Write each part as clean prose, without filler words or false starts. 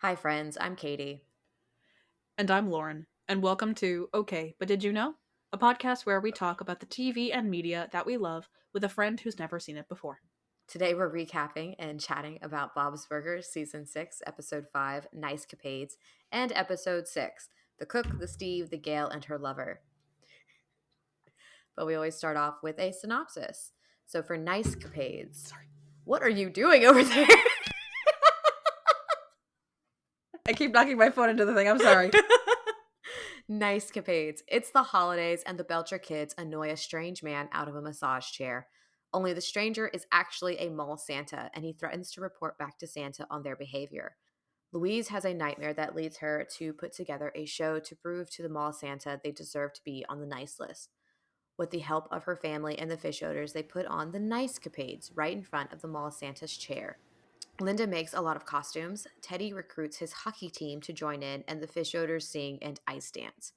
Hi, friends. I'm Katie. And I'm Lauren, and welcome to Okay, But Did You Know? A podcast where we talk about the TV and media that we love with a friend who's never seen it before. Today we're recapping and chatting about Bob's Burgers Season 6, Episode 5, Nice-Capades, and Episode 6, The Cook, the Steve, the Gayle, and her lover. But we always start off with a synopsis. So for Nice-Capades, what are you doing over there? I keep knocking my phone into the thing, I'm sorry. Nice-Capades. It's the holidays, and the Belcher kids annoy a strange man out of a massage chair. Only the stranger is actually a mall Santa, and he threatens to report back to Santa on their behavior. Louise has a nightmare that leads her to put together a show to prove to the mall Santa they deserve to be on the nice list. With the help of her family and the fish odors, they put on the Nice-Capades right in front of the mall Santa's chair. Linda makes a lot of costumes. Teddy recruits his hockey team to join in, and the fish odors sing and ice dance.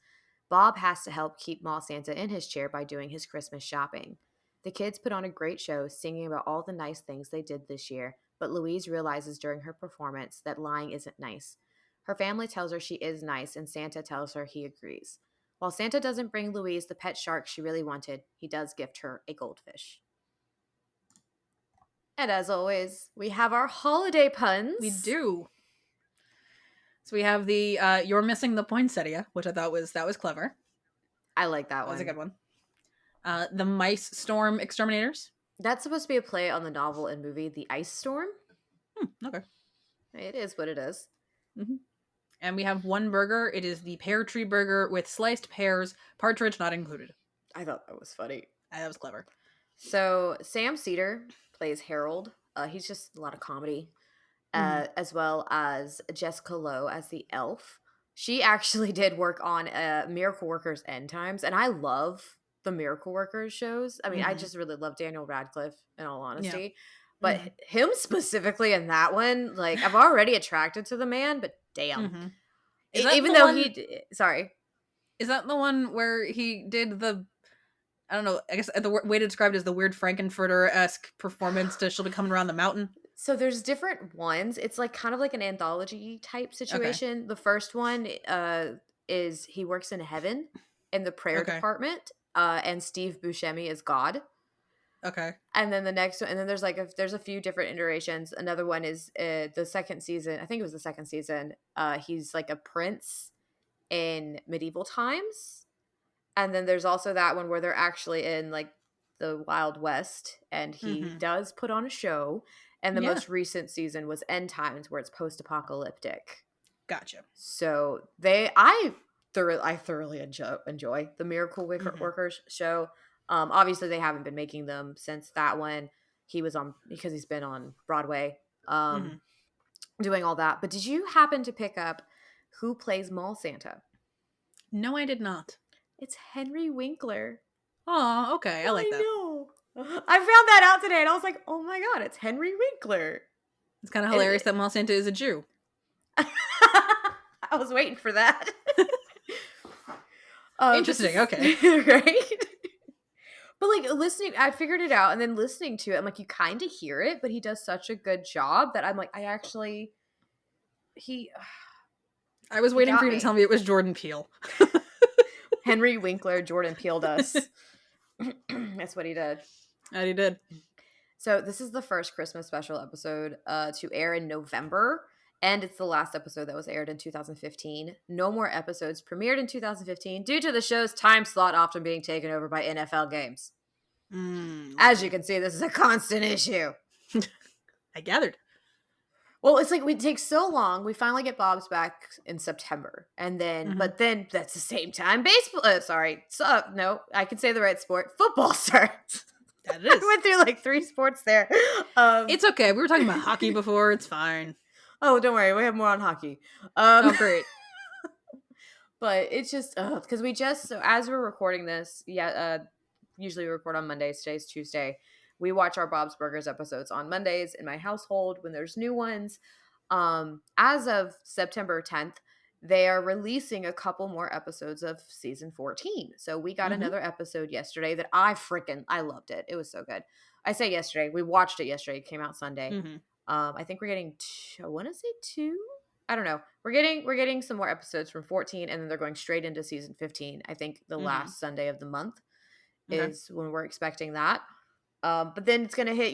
Bob has to help keep Mall Santa in his chair by doing his Christmas shopping. The kids put on a great show, singing about all the nice things they did this year, but Louise realizes during her performance that lying isn't nice. Her family tells her she is nice, and Santa tells her he agrees. While Santa doesn't bring Louise the pet shark she really wanted, he does gift her a goldfish. And as always, we have our holiday puns. We do. So we have the You're Missing the Poinsettia, which I thought was clever. I like that one. That was a good one. The Mice Storm Exterminators. That's supposed to be a play on the novel and movie The Ice Storm. Okay. It is what it is. Mm-hmm. And we have one burger. It is the pear tree burger with sliced pears, partridge not included. I thought that was funny. That was clever. So Sam Cedar plays Harold. He's just a lot of comedy, as well as Jessica Lowe as the elf. She actually did work on Miracle Workers End Times, and I love the Miracle Workers shows. I mean, I just really love Daniel Radcliffe, in all honesty. Yeah. But him specifically in that one, like, I'm already attracted to the man, but damn. Even though sorry. Is that the one where he did the, I don't know, I guess the way to describe it is the weird Frankenfurter-esque performance to She'll Be Coming Around the Mountain? So there's different ones. It's like kind of like an anthology type situation. Okay. The first one is he works in heaven in the prayer department, and Steve Buscemi is God. Okay. And then the next one, and then there's a few different iterations. Another one is the second season. I think it was the second season. He's like a prince in medieval times. And then there's also that one where they're actually in like the Wild West, and he does put on a show. And the most recent season was End Times, where it's post-apocalyptic. Gotcha. So I thoroughly enjoy the Miracle Workers show. Obviously, they haven't been making them since that one. He was on, because he's been on Broadway, doing all that. But did you happen to pick up who plays Mall Santa? No, I did not. It's Henry Winkler. Oh, okay. I like that. I know. I found that out today, and I was like, oh my god, it's Henry Winkler. It's kind of hilarious that Mall Santa is a Jew. I was waiting for that. Interesting, okay. Right? But like listening, I figured it out, and then listening to it, I'm like, you kind of hear it, but he does such a good job that I'm like, I was waiting for you to tell me it was Jordan Peele. Henry Winkler, Jordan Peele us. That's what he did. And he did. So this is the first Christmas special episode to air in November, and it's the last episode that was aired in 2015. No more episodes premiered in 2015 due to the show's time slot often being taken over by NFL games. As you can see, this is a constant issue. I gathered. Well, it's like we take so long. We finally get Bob's back in September, and then, but then that's the same time baseball. No, I can say the right sport. Football starts. That is. I went through like 3 sports there. It's okay. We were talking about hockey before. It's fine. Oh, don't worry. We have more on hockey. Oh, great. But it's just because so as we're recording this, usually we record on Mondays. Today's Tuesday. We watch our Bob's Burgers episodes on Mondays in my household when there's new ones. As of September 10th, they are releasing a couple more episodes of season 14. So we got another episode yesterday that I loved it. It was so good. I say yesterday. We watched it yesterday. It came out Sunday. I think we're getting, I want to say 2 I don't know. We're getting some more episodes from 14, and then they're going straight into season 15. I think the Mm-hmm. last Sunday of the month Okay. is when we're expecting that. But then it's gonna hit,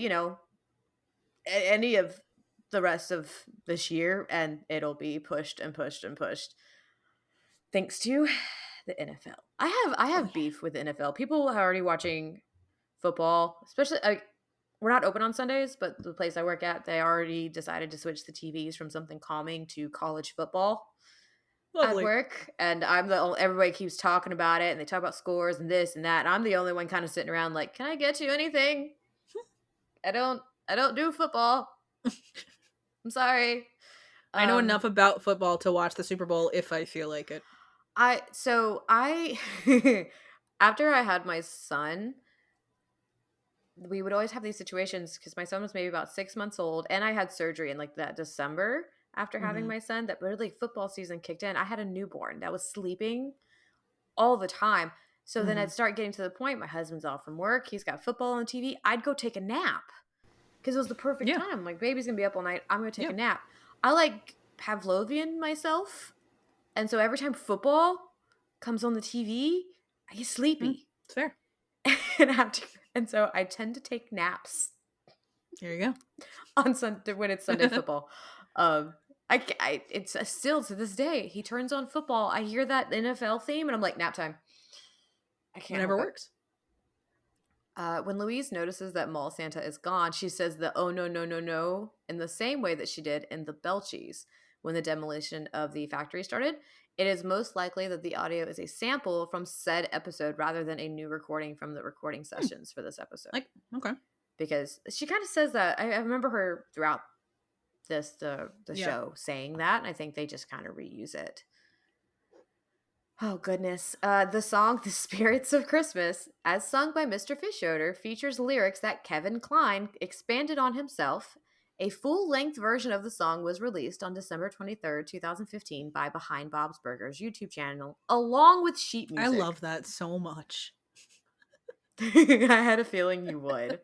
any of the rest of this year, and it'll be pushed and pushed and pushed. Thanks to the NFL. I Oh have beef with the NFL. People are already watching football, especially we're not open on Sundays, but the place I work at, they already decided to switch the TVs from something calming to college football at lovely. work. And I'm the only, everybody keeps talking about it and they talk about scores and this and that. And I'm the only one kind of sitting around like, can I get you anything? I don't do football. I'm sorry. I know Um enough about football to watch the Super Bowl if I feel like it. I after I had my son, we would always have these situations because my son was maybe about 6 months old and I had surgery in like that December after having Mm-hmm. my son that really football season kicked in. I had a newborn that was sleeping all the time. So then Mm-hmm. I'd start getting to the point my husband's off from work, he's got football on TV. I'd go take a nap because it was the perfect Yeah. time. Like baby's gonna be up all night. I'm gonna take Yeah. a nap. I like Pavlovian myself. And so every time football comes on the TV, I get Mm, sleepy. it's fair. And so I tend to take naps There you on Sunday when it's Sunday go. football. It's still to this day. He turns on football. I hear that NFL theme, and I'm like, nap time. I can't Whatever help it. works. When Louise notices that Mall Santa is gone, she says the "oh no no no no" in the same way that she did in the Belchies when the demolition of the factory started. It is most likely that the audio is a sample from said episode rather than a new recording from the recording Hmm. sessions for this episode. Like, okay. Because she kind of says that. I remember her throughout the Yeah. show saying that, and I think they just kind of reuse it. Oh goodness. The song The Spirits of Christmas, as sung by Mr. Fischoeder, features lyrics that Kevin Kline expanded on himself. A full-length version of the song was released on December 23rd, 2015 by Behind Bob's Burgers YouTube channel, along with sheet I music. love that so much. I had a feeling you would.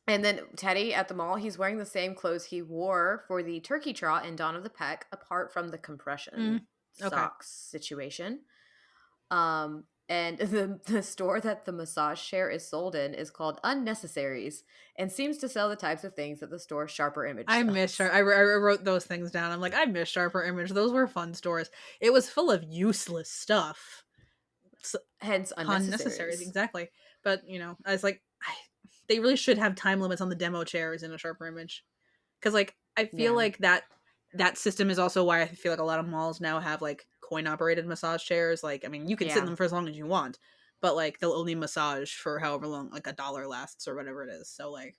And then Teddy at the mall, he's wearing the same clothes he wore for the turkey trot in Dawn of the Peck, apart from the compression Okay. socks situation. And the store that the massage chair is sold in is called Unnecessaries and seems to sell the types of things that the store Sharper Image I sells. miss Sharper. I wrote those things down. I'm like, I miss Sharper Image. Those were fun stores. It was full of useless stuff. Hence Unnecessary, Unnecessaries. exactly. But, I was like, they really should have time limits on the demo chairs in a Sharper Image. Because, like, I feel Yeah. like that system is also why I feel like a lot of malls now have, like, coin-operated massage chairs. Like, I mean, you can sit in Yeah. them for as long as you want. But, like, they'll only massage for however long, like, $1 lasts or whatever it is. So, like,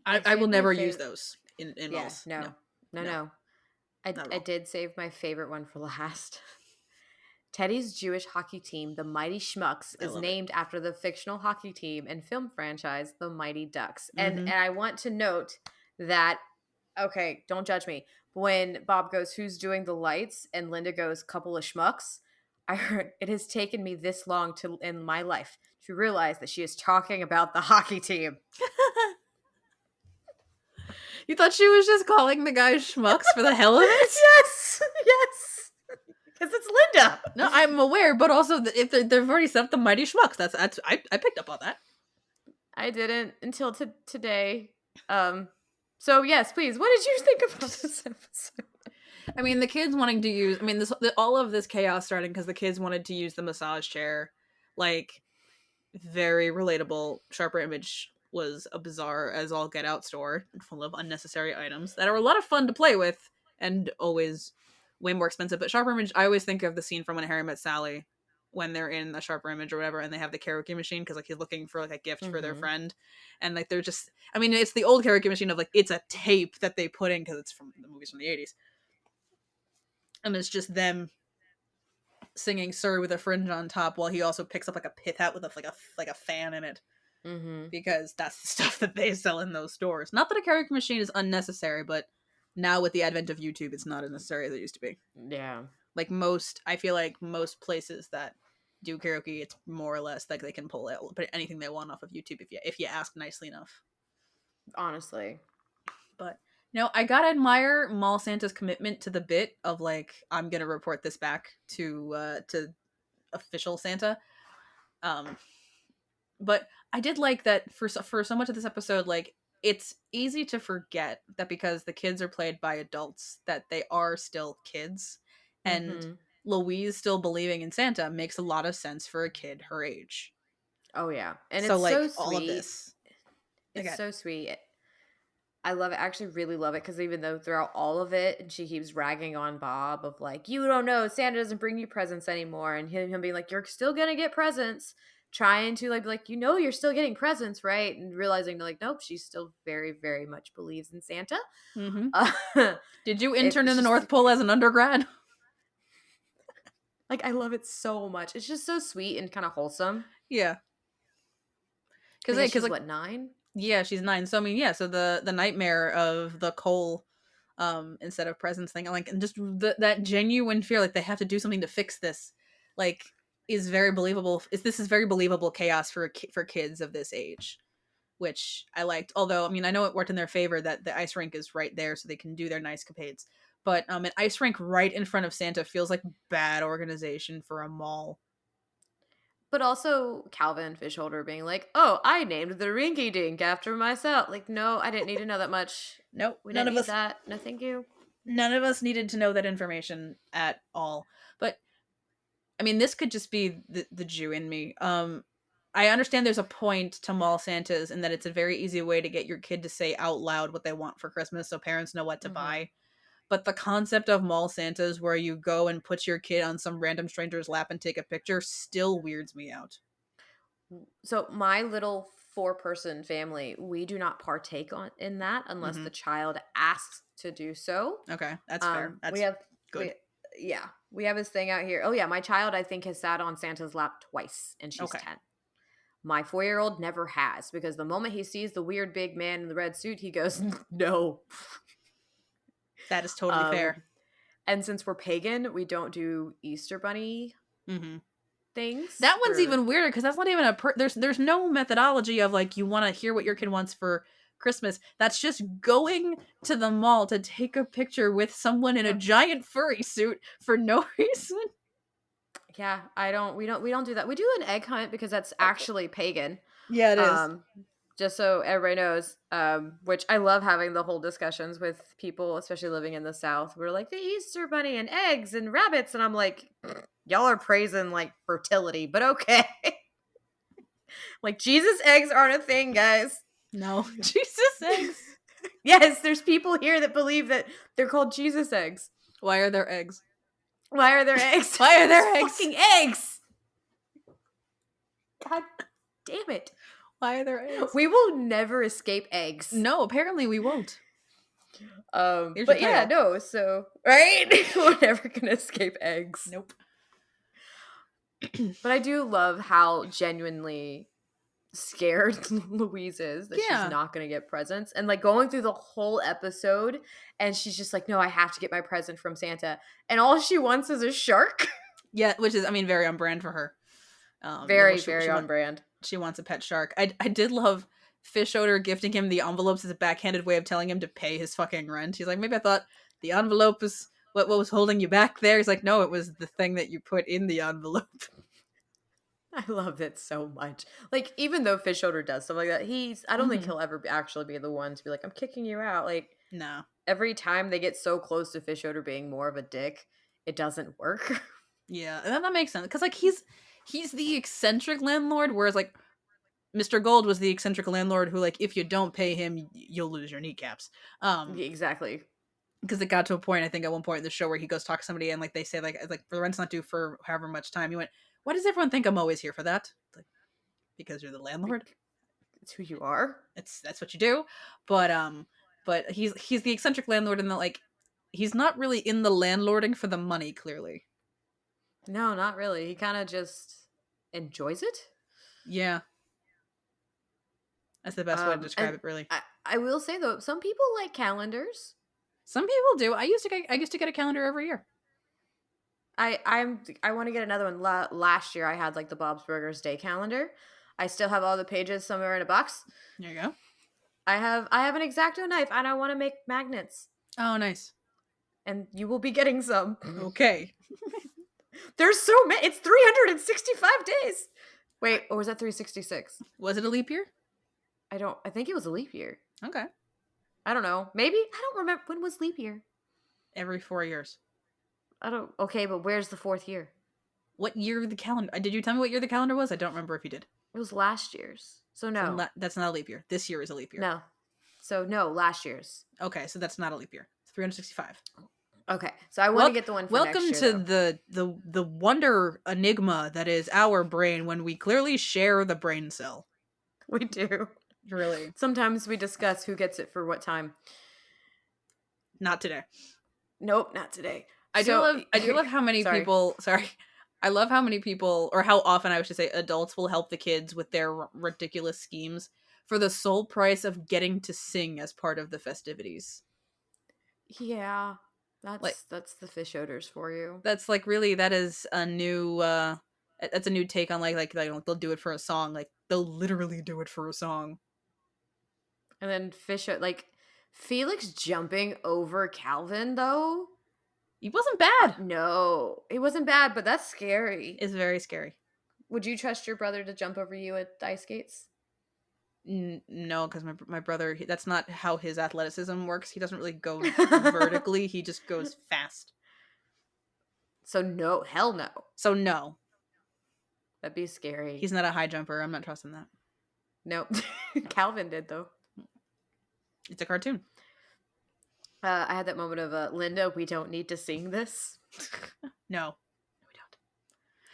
I will saved my never use favorite. those in Yeah, malls. no. No, No, no. I, not at I all. did save my favorite one for last. Teddy's Jewish hockey team, the Mighty Shmucks, I is love it. named after the fictional hockey team and film franchise, The Mighty Ducks. And Mhm. I want to note that, okay, don't judge me. When Bob goes, "Who's doing the lights?" and Linda goes, "Couple of schmucks," I heard it has taken me this long in my life to realize that she is talking about the hockey team. You thought she was just calling the guys schmucks for the hell of it? Yes, yes, because it's Linda. No, I'm aware, but also if they've already set up the Mighty Shmucks, I picked up on that. I didn't until today. So yes, please. What did you think about this episode? I mean, the kids wanting to use. I mean, all of this chaos starting because the kids wanted to use the massage chair. Like, very relatable. Sharper Image was a bizarre as all get out store full of unnecessary items that are a lot of fun to play with and always way more expensive. But Sharper Image, I always think of the scene from When Harry Met Sally when they're in the Sharper Image or whatever, and they have the karaoke machine because like he's looking for like a gift for their friend, and like they're just. I mean, it's the old karaoke machine of like it's a tape that they put in because it's from the movies from the 80s, and it's just them singing "Surrey" with a fringe on top while he also picks up like a pith hat with a fan in it. Because that's the stuff that they sell in those stores. Not that a karaoke machine is unnecessary, but now with the advent of YouTube, it's not as necessary as it used to be. Yeah. Like I feel like most places that do karaoke, it's more or less like they can pull out anything they want off of YouTube if you ask nicely enough. Honestly. But I gotta admire Mall Santa's commitment to the bit of like, I'm gonna report this back to official Santa. Um, but I did like that for so much of this episode, like it's easy to forget that because the kids are played by adults, that they are still kids, and Mm-hmm. Louise still believing in Santa makes a lot of sense for a kid her age. Oh yeah, and So it's so like all of sweet. this, It's again, so sweet. I love it. I actually really love it because even though throughout all of it, and she keeps ragging on Bob of like, you don't know, Santa doesn't bring you presents anymore, and him being like, you're still gonna get presents, trying to like be like, you're still getting presents, right? And realizing like, nope, she still very very much believes in Santa. mm-hmm. Uh, Did you intern in it's the just North Pole as an undergrad? like I love it so much. It's just so sweet and kind of wholesome. Yeah, I guess because she's like what 9? yeah, she's 9. So I mean, yeah, so the nightmare of the coal instead of presents thing, like, and just that genuine fear like they have to do something to fix this, like, is very believable. This is very believable chaos for kids of this age, which I liked. Although I mean, I know it worked in their favor that the ice rink is right there so they can do their Nice-Capades. But an ice rink right in front of Santa feels like bad organization for a mall. But also Calvin Fishholder being like, "Oh, I named the Rinky Dink after myself." Like, no, I didn't need to know that much. Nope, We didn't need that. No, thank you. none of us needed to know that information at all. But I mean, this could just be the Jew in me. I understand there's a point to mall Santas and that it's a very easy way to get your kid to say out loud what they want for Christmas so parents know what to Hmm. buy. But the concept of mall Santas where you go and put your kid on some random stranger's lap and take a picture still weirds me out. So my little 4-person family, we do not partake in that unless Hmm. the child asks to do so. Okay, that's fair. We That's have good. we yeah, we have this thing out here. Oh yeah, my child I think has sat on Santa's lap twice, and she's Okay, 10. My 4-year-old never has because the moment he sees the weird big man in the red suit, he goes, "No." that is totally Um, fair. and since we're pagan, we don't do Easter bunny Hmm. things. That one's even weirder because that's not even there's no methodology of like you want to hear what your kid wants for Christmas. That's just going to the mall to take a picture with someone in a Yep. giant furry suit for no reason. Yeah, we don't do that. We do an egg hunt because that's actually pagan. Yeah, it is. Um, just so everybody knows, which I love having the whole discussions with people, especially living in the South. We're like the Easter bunny and eggs and rabbits, and I'm like, y'all are praising like fertility, but okay. Like Jesus eggs aren't a thing, guys. No, Jesus eggs. Yes, there's people here that believe that they're called Jesus eggs. Why are there eggs? Why are there eggs? Why are There's there eggs? fucking eggs. God damn it. Why are there eggs? We will never escape eggs. No, apparently we won't. Here's But your yeah, title. no, so right? We're never gonna escape eggs. Nope. But I do love how genuinely scared Louise is that she's Yeah. not gonna get presents. And like going through the whole episode and she's just like, no, I have to get my present from Santa. And all she wants is a shark. Yeah, which is, I mean, very on brand for her. Very, very on brand. She wants a pet shark. I did love Fish Odor gifting him the envelopes as a backhanded way of telling him to pay his fucking rent. He's like, maybe I thought the envelope was what was holding you back there. He's like, no, it was the thing that you put in the envelope. I love it so much. Like, even though Fish Odor does stuff like that, I don't think Mhm. he'll ever actually be the one to be like, I'm kicking you out. Like, No. every time they get so close to Fish Odor being more of a dick, it doesn't work. Yeah, and that makes sense because like he's the eccentric landlord, whereas like Mr. Gold was the eccentric landlord who like if you don't pay him, you'll lose your kneecaps. Exactly. Because it got to a point, I think, at one point in the show where he goes talk to somebody and like they say like the rent's not due for however much time. He went, "Why does everyone think I'm always here for that?" Like, because you're the landlord. It's who you are. That's what you do. But he's the eccentric landlord, and that like he's not really in the landlording for the money. Clearly, No, not really. He kind of just enjoys it. yeah, that's the best way to describe And it. Really, I will say though, some people like calendars. some people do. I used to get a calendar every year. I want to get another one. Last year I had like the Bob's Burgers Day calendar. I still have all the pages somewhere in a box. There you go. I have an X-Acto knife and I want to make magnets. Oh, nice. And you will be getting some. Okay. There's so many. It's 365 days. Wait, or was that 366? Was it a leap year? I think it was a leap year. Okay. I don't know. Maybe? I don't remember. When was leap year? Every 4 years. Okay, but where's the fourth year? What year the calendar? Did you tell me what year the calendar was? I don't remember if you did. It was last year's. So no. That's not a leap year. This year is a leap year. No. So no, last year's. Okay, so that's not a leap year. It's 365. Okay, so I want to get the one for welcome next year, to the wonder enigma that is our brain when we clearly share the brain cell. We do. Really. Sometimes we discuss who gets it for what time. Not today. Nope, not today. I do love how many people. Sorry. I love how many people, or how often I should say, adults will help the kids with their ridiculous schemes for the sole price of getting to sing as part of the festivities. Yeah, that's the fish odors for you. That's like really that is a new that's a new take on like they'll do it for a song. Like they'll literally do it for a song. And then like Felix jumping over Calvin though. He wasn't bad. No, it wasn't bad, but that's scary. It's very scary. Would you trust your brother to jump over you at ice skates? No, because my brother, that's not how his athleticism works. He doesn't really go vertically. He just goes fast. So no, hell no. So no. That'd be scary. He's not a high jumper. I'm not trusting that. Nope. Calvin did though. It's a cartoon. I had that moment of Linda, we don't need to sing this. No, we don't.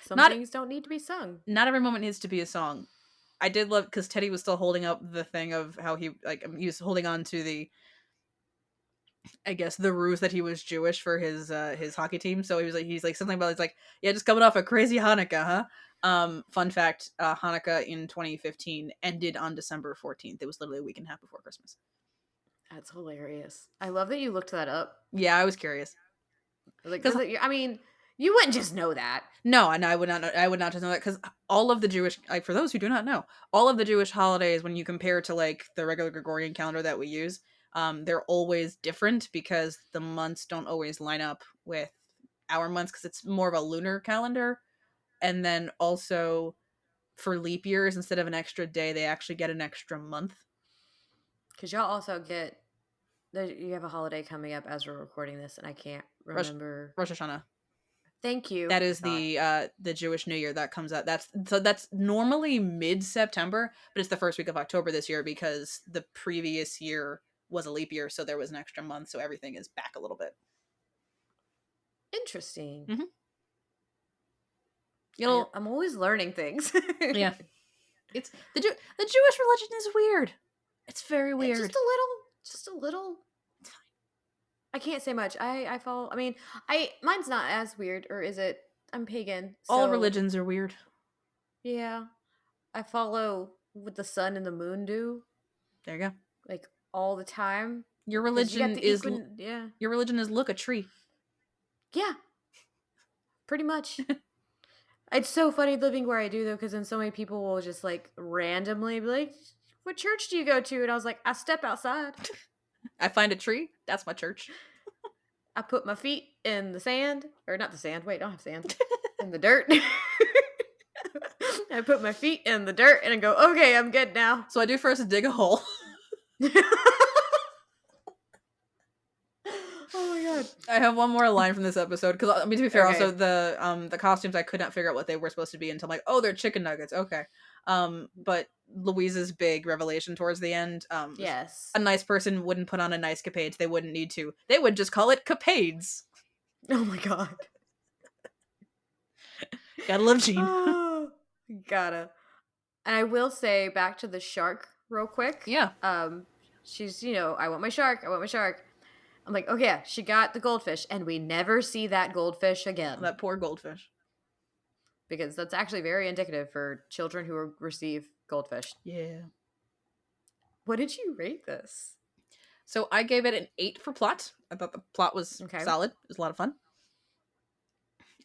Some things don't need to be sung. Not every moment needs to be a song. I did love because Teddy was still holding up the thing of how he was holding on to the, I guess, the ruse that he was Jewish for his hockey team. So he's like something about yeah, just coming off a crazy Hanukkah, huh? Fun fact: Hanukkah in 2015 ended on December 14th. It was literally a week and a half before Christmas. That's hilarious. I love that you looked that up. Yeah, I was curious. Like, I mean, you wouldn't just know that. No, and I would not just know that because all of the Jewish, like for those who do not know, all of the Jewish holidays, when you compare to like the regular Gregorian calendar that we use, they're always different because the months don't always line up with our months because it's more of a lunar calendar. And then also for leap years, instead of an extra day, they actually get an extra month. Because y'all also you have a holiday coming up as we're recording this, and I can't remember. Rosh Hashanah. Thank you. That is the Jewish New Year that comes out. That's normally mid-September, but it's the first week of October this year because the previous year was a leap year, so there was an extra month, so everything is back a little bit. Interesting. Mm-hmm. I'm always learning things. Yeah, it's the Jewish religion is weird. It's very weird. Just a little. It's fine. I can't say much. I follow. I mean, mine's not as weird, or is it? I'm pagan. So, all religions are weird. Yeah, I follow what the sun and the moon do. There you go. Like all the time. Your religion is Your religion is look a tree. Yeah, pretty much. It's so funny living where I do though, because then so many people will just like randomly be like, "What church do you go to?" And I was like, "I step outside. I find a tree. That's my church. I put my feet in the sand, or not the sand. Wait, I don't have sand. In the dirt. I put my feet in the dirt and I go, okay, I'm good now. So I do first dig a hole. Oh my god! I have one more line from this episode because I mean to be fair, also the costumes I could not figure out what they were supposed to be until I'm like, oh, they're chicken nuggets. Okay, but Louise's big revelation towards the end. Yes, a nice person wouldn't put on a Nice-Capades. They wouldn't need to. They would just call it Capades. Oh my god! Gotta love Jean. Oh, gotta. And I will say back to the shark real quick. Yeah. She's I want my shark. I want my shark. I'm like, okay, yeah, she got the goldfish, and we never see that goldfish again. That poor goldfish. Because that's actually very indicative for children who receive goldfish. Yeah. What did you rate this? So I gave it an 8 for plot. I thought the plot was solid. It was a lot of fun.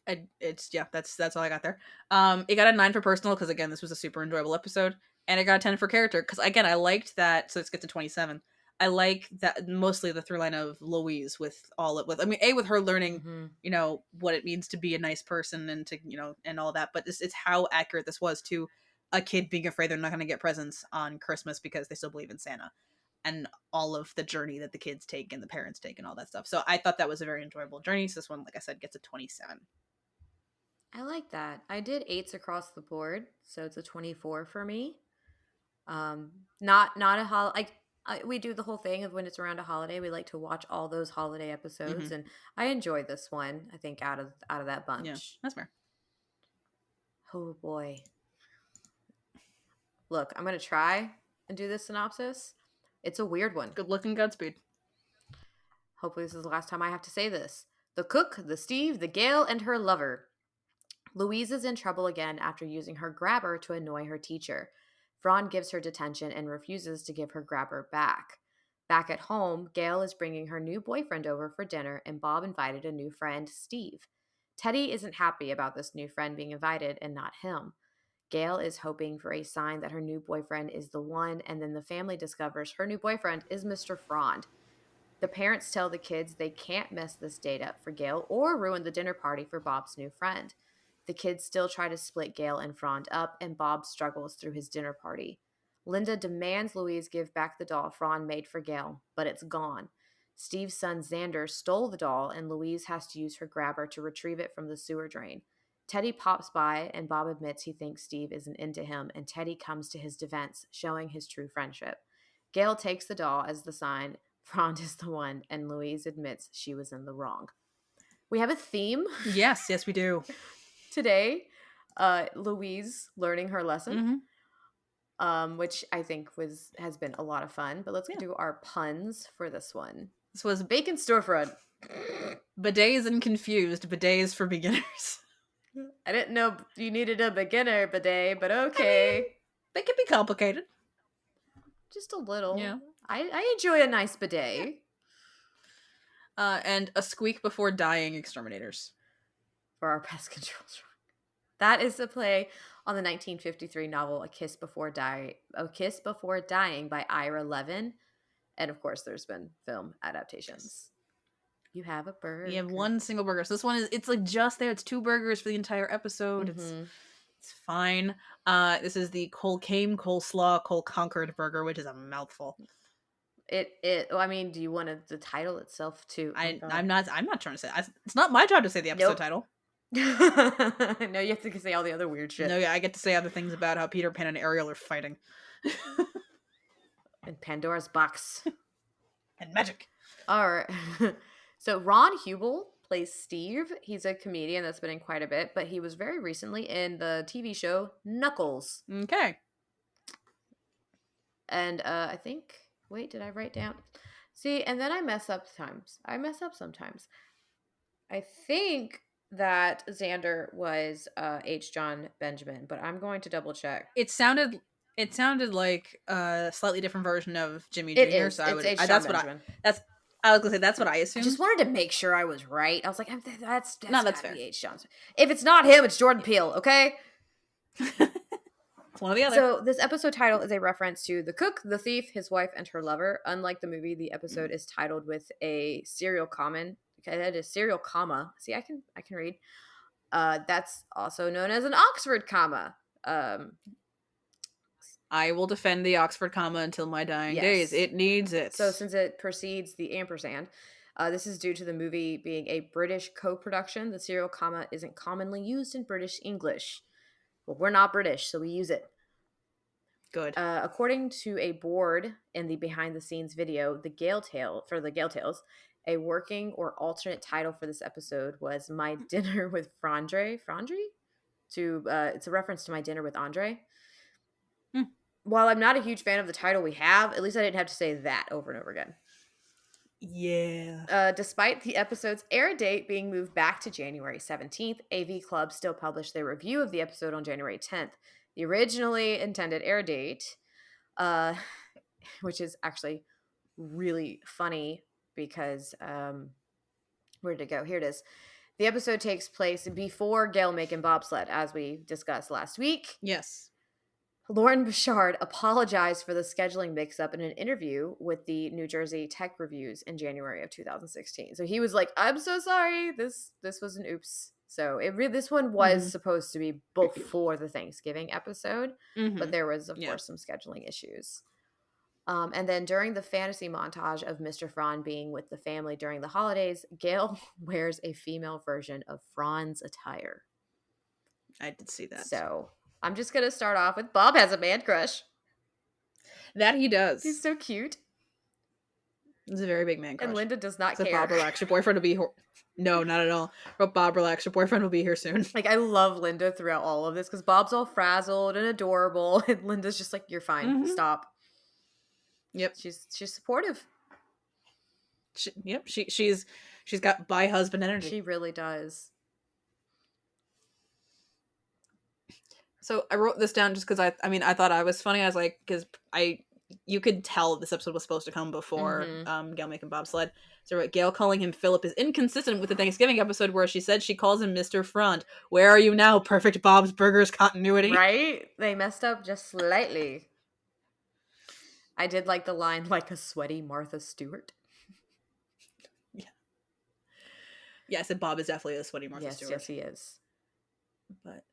That's all I got there. It got a 9 for personal because again, this was a super enjoyable episode. And it got a 10 for character. Because, again, I liked that. So let's get to 27. I like that mostly the through line of Louise with all it with. I mean, with her learning, Mm-hmm. what it means to be a nice person and to, and all that. But it's how accurate this was to a kid being afraid they're not going to get presents on Christmas because they still believe in Santa, and all of the journey that the kids take and the parents take and all that stuff. So I thought that was a very enjoyable journey. So this one, like I said, gets a 27. I like that. I did 8s across the board, so it's a 24 for me. Not a like we do the whole thing of when it's around a holiday, we like to watch all those holiday episodes, Mm-hmm. and I enjoyed this one. I think out of that Yeah, bunch. that's fair. Oh boy. Look, I'm gonna try and do this synopsis. It's a weird one. Good luck and Godspeed. Hopefully, this is the last time I have to say this. The cook, the Steve, the Gayle, and her lover. Louise is in trouble again after using her grabber to annoy her teacher. Fran gives her detention and refuses to give her grabber back. Back at home, Gayle is bringing her new boyfriend over for dinner, and Bob invited a new friend, Steve. Teddy isn't happy about this new friend being invited and not him. Gayle is hoping for a sign that her new boyfriend is the one, and then the family discovers her new boyfriend is Mr. Frond. The parents tell the kids they can't mess this date up for Gayle or ruin the dinner party for Bob's new friend. The kids still try to split Gayle and Frond up, and Bob struggles through his dinner party. Linda demands Louise give back the doll Frond made for Gayle, but it's gone. Steve's son Xander stole the doll, and Louise has to use her grabber to retrieve it from the sewer drain. Teddy pops by, and Bob admits he thinks Steve isn't into him, and Teddy comes to his defense, showing his true friendship. Gayle takes the doll as the sign Frond is the one, and Louise admits she was in the wrong. We have a theme Yes, we do. today. Louise learning her lesson, which I think has been a lot of fun. But let's do our puns for this one. This was Bacon storefront. bidets and confused. Bidets for beginners. I didn't know you needed a beginner bidet, but okay. I mean, they can be complicated. Just a little. Yeah. I enjoy a nice bidet. And a squeak before dying exterminators. For our pest control truck. That is a play on the 1953 novel A Kiss Before Dying by Ira Levin. And of course, there's been film adaptations. You have a burger. You have one single burger. So this one it's like just there. It's 2 burgers for the entire episode. Mm-hmm. It's fine. This is the coleslaw, Cole Conquered burger, which is a mouthful. I mean, do you want the title itself too? I'm not trying to say it's not my job to say the episode title. No, you have to say all the other weird shit. No, yeah, I get to say other things about how Peter Pan and Ariel are fighting. And Pandora's box. And magic. All right. So Ron Hubel plays Steve. He's a comedian that's been in quite a bit, but he was very recently in the TV show Knuckles. Okay. And I think, wait, did I write down? See, and then I mess up sometimes. I think that Xander was H. John Benjamin, but I'm going to double check. It sounded like a slightly different version of Jimmy Jr. It is. So It's H. John that's Benjamin. I was gonna say that's what I assumed. I just wanted to make sure I was right. I was like, that's fair. H. Johnson. If it's not him, it's Jordan Peele. Okay. It's one or the other. So this episode title is a reference to the cook, the thief, his wife, and her lover. Unlike the movie, the episode is titled with a serial comma. That is serial comma. See, I can read. That's also known as an Oxford comma. I will defend the Oxford comma until my dying days. It needs it. So since it precedes the ampersand, this is due to the movie being a British co-production. The serial comma isn't commonly used in British English. Well, we're not British, so we use it. Good. According to a board in the behind-the-scenes video, the Gayle Tales, a working or alternate title for this episode was "My Dinner with Frondre." It's a reference to My Dinner with Andre. While I'm not a huge fan of the title we have, at least I didn't have to say that over and over again. Yeah. Despite the episode's air date being moved back to January 17th, AV Club still published their review of the episode on January 10th. The originally intended air date, which is actually really funny because, where did it go? Here it is. The episode takes place before Gayle making bobsled, as we discussed last week. Yes. Lauren Bouchard apologized for the scheduling mix-up in an interview with the New Jersey Tech Reviews in January of 2016. So he was like, "I'm so sorry. This was an oops." So this one was Mm-hmm. supposed to be before the Thanksgiving episode, but Mm-hmm. there was, of Yeah. course, some scheduling issues. And then during the fantasy montage of Mr. Franz being with the family during the holidays, Gayle wears a female version of Franz attire. I did see that. So I'm just going to start off with Bob has a man crush. That he does. He's so cute. He's a very big man crush. And Linda does not So care. Bob, relax. Your boyfriend will be here. No, not at all. But Bob, relax. Your boyfriend will be here soon. Like, I love Linda throughout all of this because Bob's all frazzled and adorable, and Linda's just like, "You're fine. Mm-hmm. Stop." Yep. She's supportive. She's got bi husband energy. She really does. So I wrote this down just because I thought I was funny. I was like, because you could tell this episode was supposed to come before Gayle making bobsled. So I wrote, Gayle calling him Philip is inconsistent with the Thanksgiving episode where she said she calls him Mr. Front. Where are you now? Perfect Bob's Burgers continuity. Right? They messed up just slightly. I did like the line, like a sweaty Martha Stewart. Yeah, I said Bob is definitely a sweaty Martha Stewart. Yes, he is. But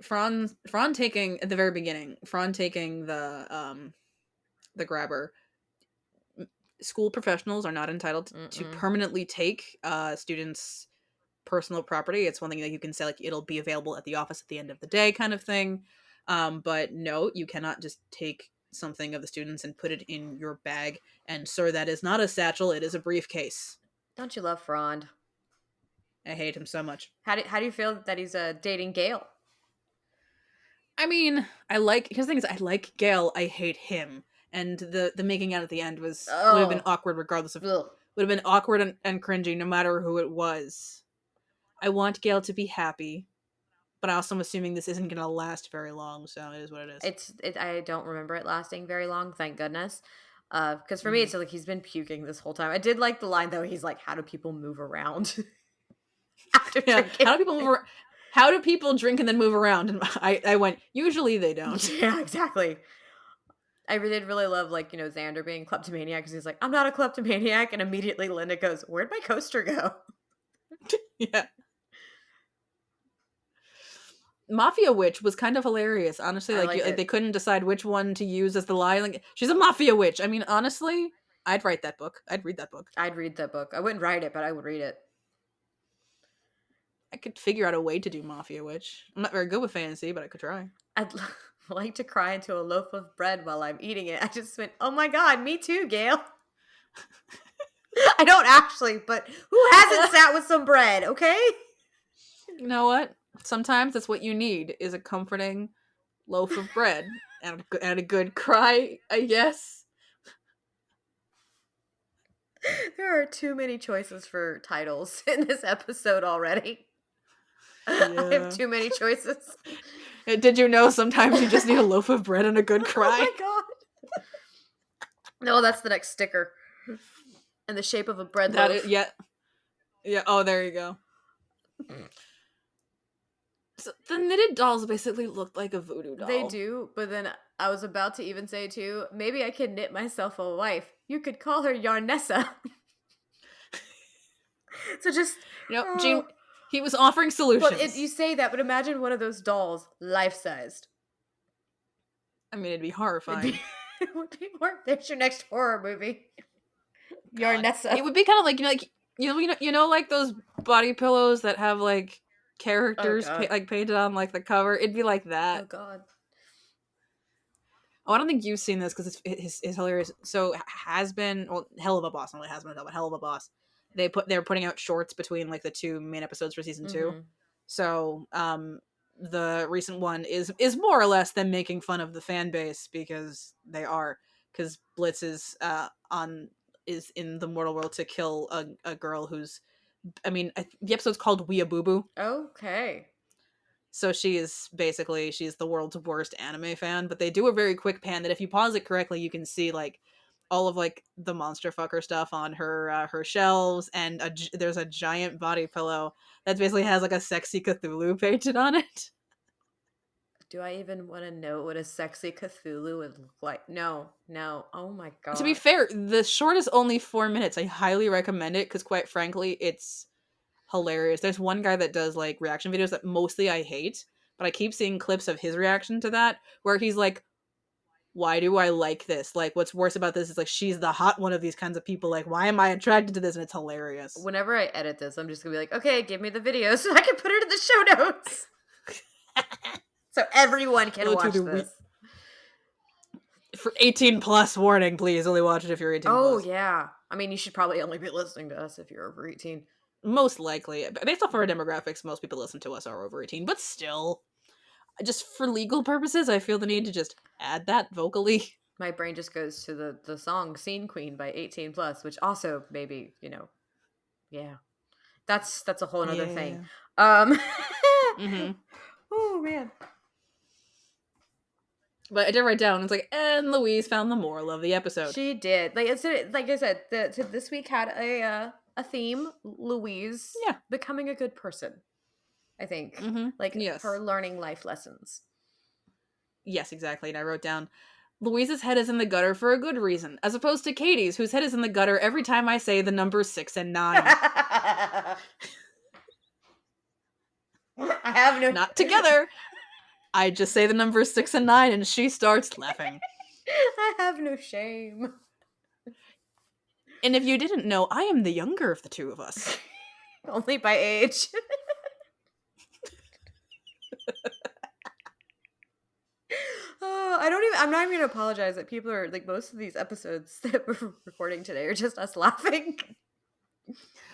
Fran taking at the very beginning, Fran taking the grabber. School professionals are not entitled to permanently take students' personal property. It's one thing that you can say, like, it'll be available at the office at the end of the day kind of thing. But no, you cannot just take something of the students and put it in your bag. And sir, that is not a satchel, it is a briefcase. Don't you love Frond? I hate him so much. How do you feel that he's dating Gayle? I mean, his thing is, I like Gayle, I hate him. And the making out at the end would have been awkward regardless of... Ugh. Would have been awkward and cringy no matter who it was. I want Gayle to be happy, but I also am assuming this isn't going to last very long, so it is what it is. I don't remember it lasting very long, thank goodness. Because for me, it's like he's been puking this whole time. I did like the line, though. He's like, how do people move around after drinking? How do people drink and then move around? And I went, usually they don't. Yeah, exactly. I did really love, like, Xander being kleptomaniac because he's like, I'm not a kleptomaniac. And immediately Linda goes, where'd my coaster go? Yeah. Mafia witch was kind of hilarious, honestly. Like they couldn't decide which one to use as the lie. Like, she's a mafia witch. I mean, honestly, I'd write that book. I'd read that book. I'd read that book. I wouldn't write it, but I would read it. I could figure out a way to do mafia witch. I'm not very good with fantasy, but I could try. I'd like to cry into a loaf of bread while I'm eating it. I just went, oh my god, me too, Gayle. I don't actually, but who hasn't sat with some bread, okay? You know what? Sometimes that's what you need, is a comforting loaf of bread and a good cry, I guess. There are too many choices for titles in this episode already. Yeah. I have too many choices. Did you know sometimes you just need a loaf of bread and a good cry? Oh my god. No, that's the next sticker. In the shape of a bread loaf. Yeah. Oh, there you go. So the knitted dolls basically look like a voodoo doll. They do, but then I was about to even say too, maybe I could knit myself a wife. You could call her Yarnessa. So just... Gene, he was offering solutions. But you say that, but imagine one of those dolls, life-sized. I mean, it'd be horrifying. It would be horror. There's your next horror movie. Yarnessa. It would be kind of like, like those body pillows that have like characters painted on like the cover. It'd be like that. Oh god. Oh, I don't think you've seen this because it's hilarious. So Has Been, well, Hell of a Boss, not really Has Been, but Hell of a Boss. They're putting out shorts between like the two main episodes for season 2. So the recent one is more or less them making fun of the fan base because Blitz is in the mortal world to kill a girl who's, the episode's called Wea Boo Boo. Okay. So she's the world's worst anime fan, but they do a very quick pan that if you pause it correctly, you can see like all of like the monster fucker stuff on her shelves, and there's a giant body pillow that basically has like a sexy Cthulhu painted on it. Do I even want to know what a sexy Cthulhu would look like? No. Oh my To be god. fair, the short is only 4 minutes. I highly recommend it because, quite frankly, it's hilarious. There's one guy that does like reaction videos that mostly I hate, but I keep seeing clips of his reaction to that where he's like, why do I like this? Like, what's worse about this is like she's the hot one of these kinds of people. Like, why am I attracted to this? And it's hilarious. Whenever I edit this, I'm just gonna be like, okay, give me the video so I can put it in the show notes. So everyone can Go to watch the this. For 18 plus warning, please only watch it if you're 18 Oh, plus. yeah. I mean, you should probably only be listening to us if you're over 18. Most likely. Based off our demographics, most people listen to us are over 18, but still, just for legal purposes, I feel the need to just add that vocally. My brain just goes to the song Scene Queen by 18 plus, which also maybe, yeah. That's a whole other thing. Mm-hmm. Oh man. But I did write down, it's like, and Louise found the moral of the episode. She did. Like I said, this week had a theme, Louise becoming a good person. I think. Mm-hmm. Like Yes. her learning life lessons. Yes, exactly. And I wrote down, Louise's head is in the gutter for a good reason, as opposed to Katie's, whose head is in the gutter every time I say the numbers 6 and 9. I have no... Not together. I just say the numbers 6 and 9 and she starts laughing. I have no shame. And if you didn't know, I am the younger of the two of us. Only by age. I'm not even gonna apologize that people are like, most of these episodes that we're recording today are just us laughing.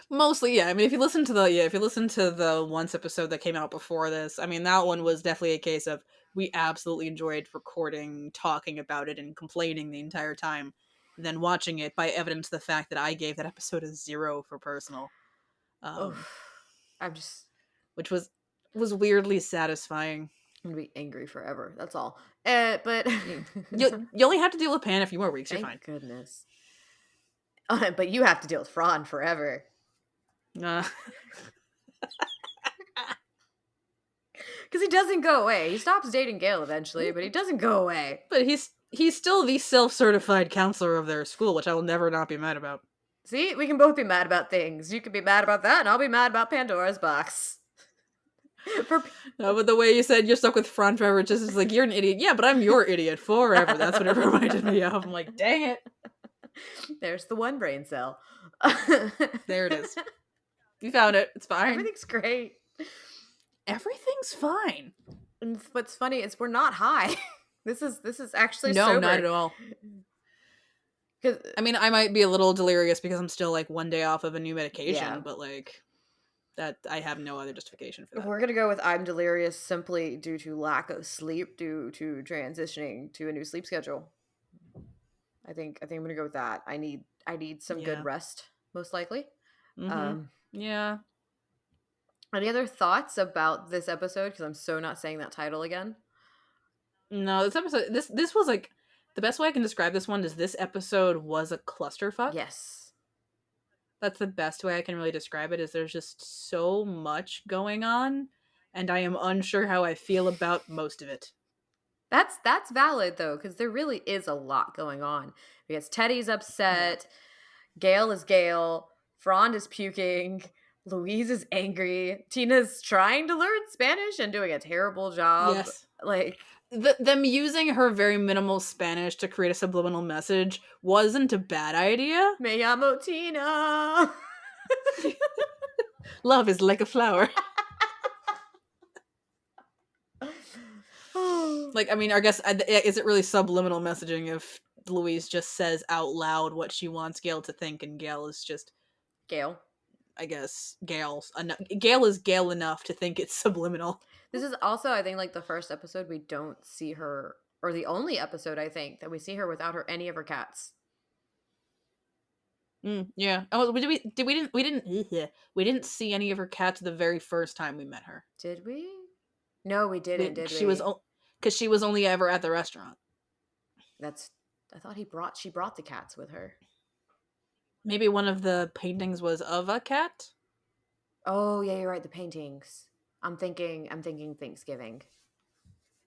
Mostly, yeah. I mean, if you listen to the once episode that came out before this, I mean, that one was definitely a case of we absolutely enjoyed recording, talking about it, and complaining the entire time. And then watching it by evidence the fact that I gave that episode a 0 for personal, I'm just, which was weirdly satisfying. I'm gonna be angry forever. That's all. But you only have to deal with Pan a few more weeks. You're fine. Thank goodness. But you have to deal with Fran forever. Because he doesn't go away. He stops dating Gayle eventually, but he doesn't go away. But he's still the self-certified counselor of their school, which I will never not be mad about. See, we can both be mad about things. You can be mad about that, and I'll be mad about Pandora's box. No, but the way you said you're stuck with Fran forever, just is like, you're an idiot. Yeah, but I'm your idiot forever. That's what it reminded me of. I'm like, dang it. There's the one brain cell. There it is. You found it. It's fine. Everything's great. Everything's fine. And what's funny is we're not high. This is actually no, sober. not at all. I mean, I might be a little delirious because I'm still like one day off of a new medication, but like that, I have no other justification for that. We're gonna go with I'm delirious simply due to lack of sleep due to transitioning to a new sleep schedule. I think I'm gonna go with that. I need some good rest, most likely. Mm-hmm. Yeah. Any other thoughts about this episode? Because I'm so not saying that title again. No, this episode, this was like, the best way I can describe this one is this episode was a clusterfuck. Yes. That's the best way I can really describe it, is there's just so much going on, and I am unsure how I feel about most of it. That's valid, though, because there really is a lot going on. Because Teddy's upset, Gayle is Gayle, Frond is puking, Louise is angry, Tina's trying to learn Spanish and doing a terrible job. Yes. Like... them using her very minimal Spanish to create a subliminal message wasn't a bad idea. Me llamo Tina. Love is like a flower. Like, I mean, I guess, is it really subliminal messaging if Louise just says out loud what she wants Gayle to think, and Gayle is just... Gayle. I guess Gayle is Gayle enough to think it's subliminal. This is also, I think, like the first episode we don't see her, or the only episode, I think, that we see her without any of her cats. Yeah. Oh, we didn't see any of her cats the very first time we met her. Did we? No, we didn't. Did we? Because she was only ever at the restaurant. I thought she brought the cats with her. Maybe one of the paintings was of a cat? Oh, yeah, you're right. The paintings. I'm thinking Thanksgiving.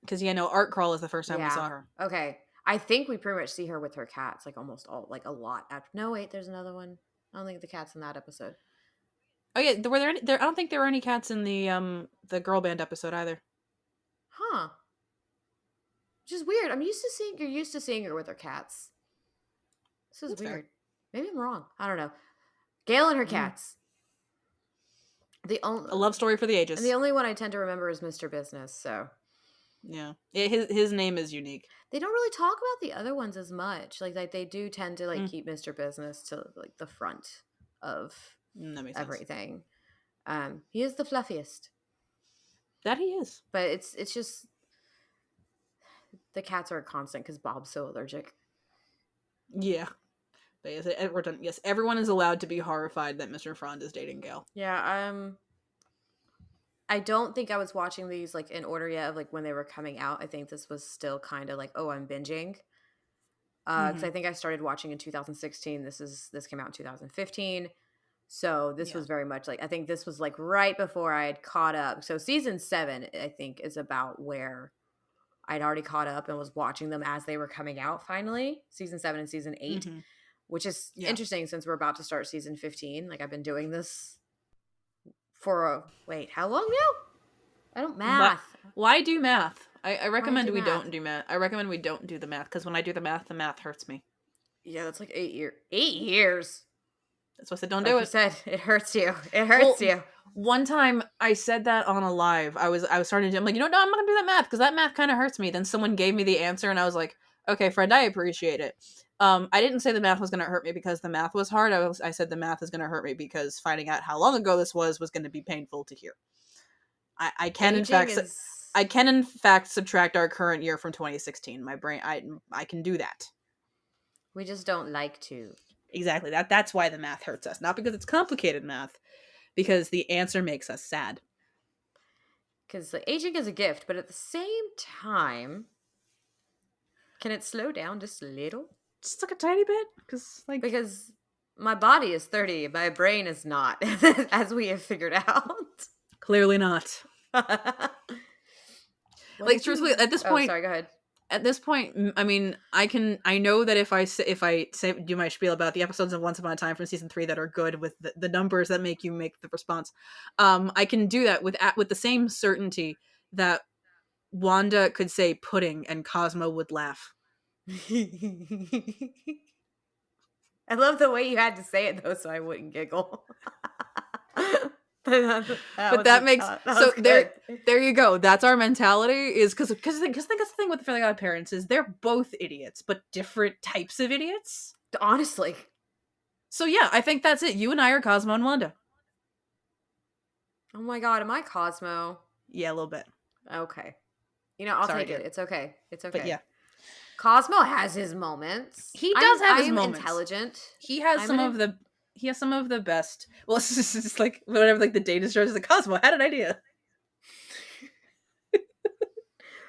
Because, Art Crawl is the first time we Yeah. saw her. Okay. I think we pretty much see her with her cats, like almost all, like a lot. No, wait, there's another one. I don't think the cat's in that episode. Oh yeah, were there any? I don't think there were any cats in the girl band episode either. Huh. Which is weird. You're used to seeing her with her cats. This is That's fair. weird. Maybe I'm wrong. I don't know. Gayle and her Mm. cats. The only A love story for the ages. And the only one I tend to remember is Mr. Business, so Yeah, his name is unique. they don't really talk about the other ones as much. Like they do tend to Mm. keep Mr. Business to like the front of That makes sense. everything. He is the fluffiest. That he is. But it's just the cats are a constant because Bob's so allergic. Yeah. But yes, everyone is allowed to be horrified that Mr. Frond is dating Gayle. Yeah, I don't think I was watching these like in order yet of like when they were coming out. I think this was still kind of like, oh, I'm binging. Because I think I started watching in 2016. This came out in 2015. So this was very much like, I think this was like right before I had caught up. So season 7, I think, is about where I'd already caught up and was watching them as they were coming out finally. Season 7 and season 8, which is interesting since we're about to start season 15. Like I've been doing this for how long now? I don't math. Why do math? I recommend we don't do math. I recommend we don't do the math because when I do the math hurts me. Yeah, that's like 8 years. 8 years. That's why I said don't do it. You said it hurts you. It hurts you. One time I said that on a live. I was starting to. I'm like, no, I'm not gonna do that math because that math kind of hurts me. Then someone gave me the answer, and I was like, okay, friend, I appreciate it. I didn't say the math was gonna hurt me because the math was hard. I said the math is gonna hurt me because finding out how long ago this was gonna be painful to hear. I can in fact subtract our current year from 2016. My brain, I can do that. We just don't like to. Exactly. That's why the math hurts us. Not because it's complicated math, because the answer makes us sad. Because like, aging is a gift, but at the same time, can it slow down just a little? Just like a tiny bit? Because my body is 30, my brain is not, as we have figured out. Clearly not. Truthfully, at this point... sorry, go ahead. At this point, I mean, I know that if I do my spiel about the episodes of Once Upon a Time from season 3 that are good with the numbers that make you make the response, I can do that with the same certainty that Wanda could say pudding and Cosmo would laugh. I love the way you had to say it though, so I wouldn't giggle. There you go. That's our mentality. Is because that's the thing with the Fairly Odd Parents is they're both idiots, but different types of idiots. Honestly. So yeah, I think that's it. You and I are Cosmo and Wanda. Oh my god, am I Cosmo? Yeah, a little bit. Okay. I'll take it. It's okay. But yeah. Cosmo has his moments. He does have his moments. Intelligent. He has some of the best. Well, it's just like whatever. Like the data stars, like Cosmo had an idea.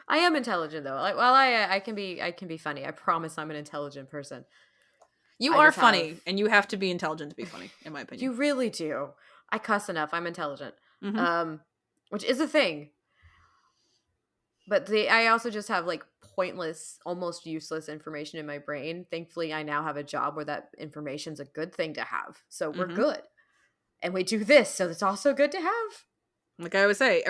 I am intelligent though. Like, well, I can be funny. I promise, I'm an intelligent person. You are funny, and you have to be intelligent to be funny, in my opinion. You really do. I cuss enough. I'm intelligent, mm-hmm. Which is a thing. But I also just have like pointless, almost useless information in my brain. Thankfully, I now have a job where that information's a good thing to have. So we're good. And we do this, so it's also good to have. Like I always say,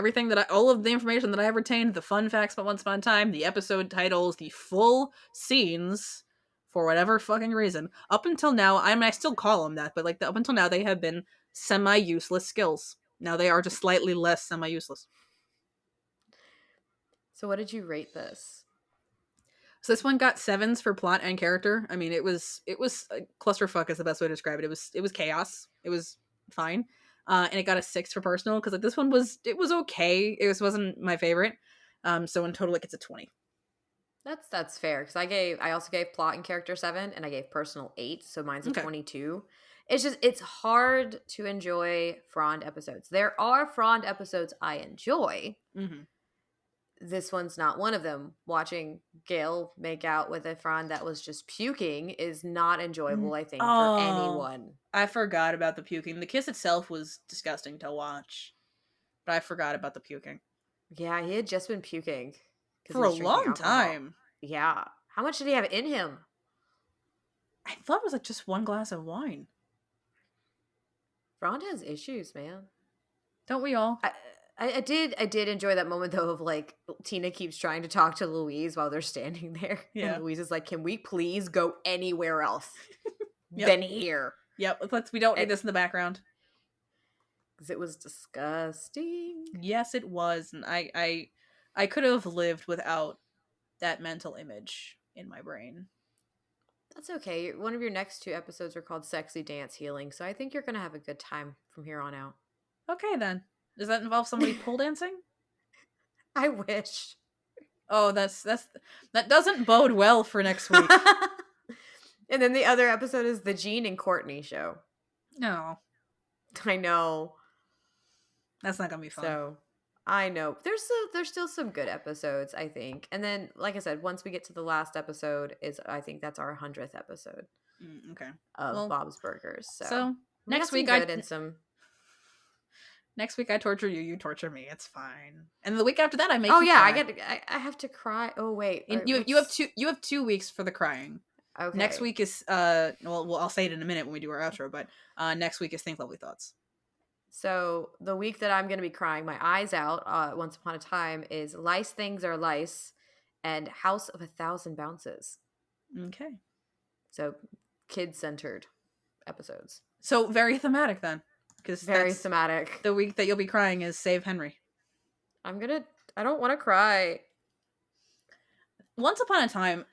all of the information that I have retained, the fun facts about Once Upon a Time, the episode titles, the full scenes, for whatever fucking reason, up until now, I still call them that, but like up until now, they have been semi-useless skills. Now they are just slightly less semi-useless. So what did you rate this? So this one got 7s for plot and character. I mean, it was a clusterfuck is the best way to describe it. It was chaos. It was fine. And it got a 6 for personal because like this one was okay. It wasn't my favorite. So in total it gets a 20. That's fair because I also gave plot and character 7 and I gave personal 8, so mine's a 22. It's hard to enjoy Frond episodes. There are Frond episodes I enjoy. Mm-hmm. This one's not one of them. Watching Gayle make out with a Frond that was just puking is not enjoyable, I think, for anyone. I forgot about the puking. The kiss itself was disgusting to watch. But I forgot about the puking. Yeah, he had just been puking. because he For a was drinking long alcohol. time. Yeah. How much did he have in him? I thought it was like just one glass of wine. Ron has issues, man. Don't we all? I did enjoy that moment though of like Tina keeps trying to talk to Louise while they're standing there, and Yeah. Louise is like, "Can we please go anywhere else Yep. than here?" Yep. We don't need And this in the background. because it was disgusting. Yes, it was, and I could have lived without that mental image in my brain. That's okay. One of your next 2 episodes are called "Sexy Dance Healing," so I think you're gonna have a good time from here on out. Okay, then. Does that involve somebody pole dancing? I wish. Oh, that doesn't bode well for next week. And then the other episode is the Gene and Courtney show. No, I know. that's not gonna be fun. So I know there's still some good episodes, I think. And then, like I said, once we get to the last episode, I think that's our 100th episode Okay. of Bob's Burgers. So We next got some week good and some. next week I torture you, you torture me. It's fine. And the week after that I make. Oh you yeah, cry. I have to cry. Oh wait, You have 2 weeks for the crying. Okay. Next week is well I'll say it in a minute when we do our outro, but next week is Think Lovely Thoughts. So the week that I'm going to be crying my eyes out, Once Upon a Time, is Lice Things Are Lice and House of 1,000 Bounces. Okay. So kid-centered episodes. So very thematic then. Because very thematic. The week that you'll be crying is Save Henry. I don't want to cry. Once Upon a Time,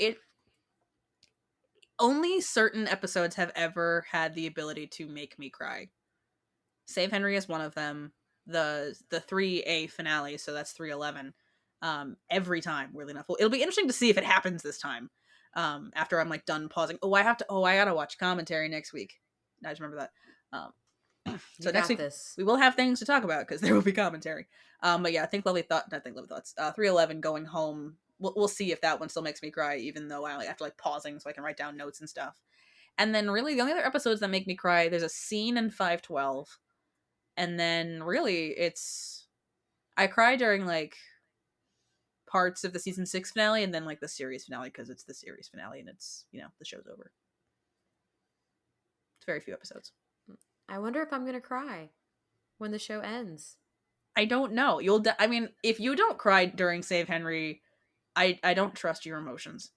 only certain episodes have ever had the ability to make me cry. Save Henry is one of them. The 3A finale, so that's 311. Every time, really enough. Well, it'll be interesting to see if it happens this time. After I'm like done pausing. I gotta watch commentary next week. I just remember that. So next week we will have things to talk about because there will be commentary. But yeah, Think Lovely Thoughts. 311 going home. We'll see if that one still makes me cry, even though I have to like pausing so I can write down notes and stuff. And then really the only other episodes that make me cry, there's a scene in 512. And then really I cry during like parts of the season 6 finale and then like the series finale because it's the series finale and it's, the show's over. It's very few episodes. I wonder if I'm going to cry when the show ends. I don't know. If you don't cry during Save Henry, I don't trust your emotions.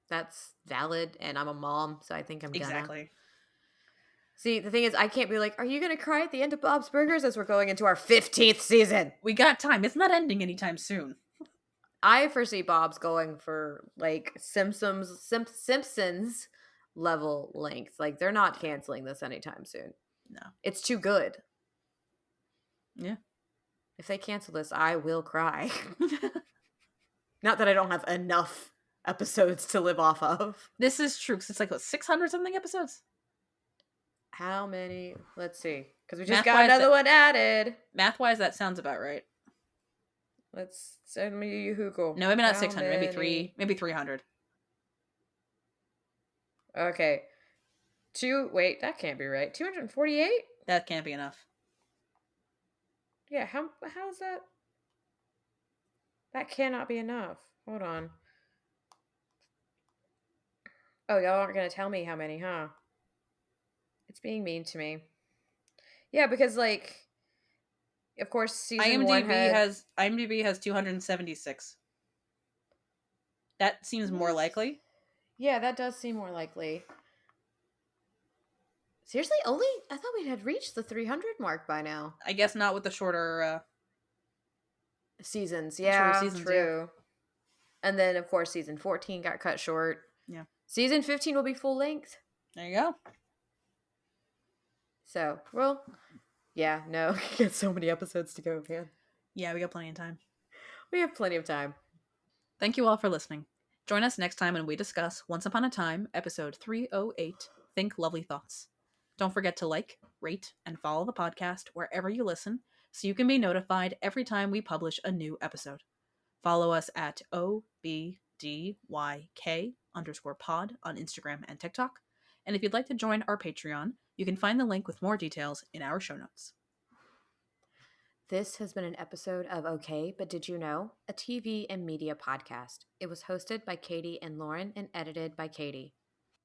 That's valid, and I'm a mom, so I think I'm gonna. Exactly. See, the thing is, I can't be like, are you going to cry at the end of Bob's Burgers as we're going into our 15th season? We got time. It's not ending anytime soon. I foresee Bob's going for, like, Simpsons level length. Like, they're not canceling this anytime soon. No. It's too good. Yeah. If they cancel this, I will cry. Not that I don't have enough episodes to live off of. This is true, because it's like, 600 something episodes? How many? Let's see. Because we just got another one added. Math-wise, that sounds about right. Let's send me Google. No, maybe not 600. Maybe 300. Okay. Wait, that can't be right. 248? That can't be enough. Yeah, how is that? That cannot be enough. Hold on. Oh, y'all aren't going to tell me how many, huh? It's being mean to me. Yeah, because, like, of course, season 1 IMDb has 276. That seems more likely. Yeah, that does seem more likely. Seriously? I thought we had reached the 300 mark by now. I guess not with the shorter seasons. Yeah, true. Yeah. And then, of course, season 14 got cut short. Yeah. Season 15 will be full length. There you go. So, well, yeah, no, we got so many episodes to go, man. Yeah, we got plenty of time. We have plenty of time. Thank you all for listening. Join us next time when we discuss Once Upon a Time, episode 308, Think Lovely Thoughts. Don't forget to like, rate, and follow the podcast wherever you listen so you can be notified every time we publish a new episode. Follow us at OBDYK_pod on Instagram and TikTok. And if you'd like to join our Patreon, you can find the link with more details in our show notes. This has been an episode of Okay, But Did You Know? A TV and media podcast. It was hosted by Katie and Lauren and edited by Katie.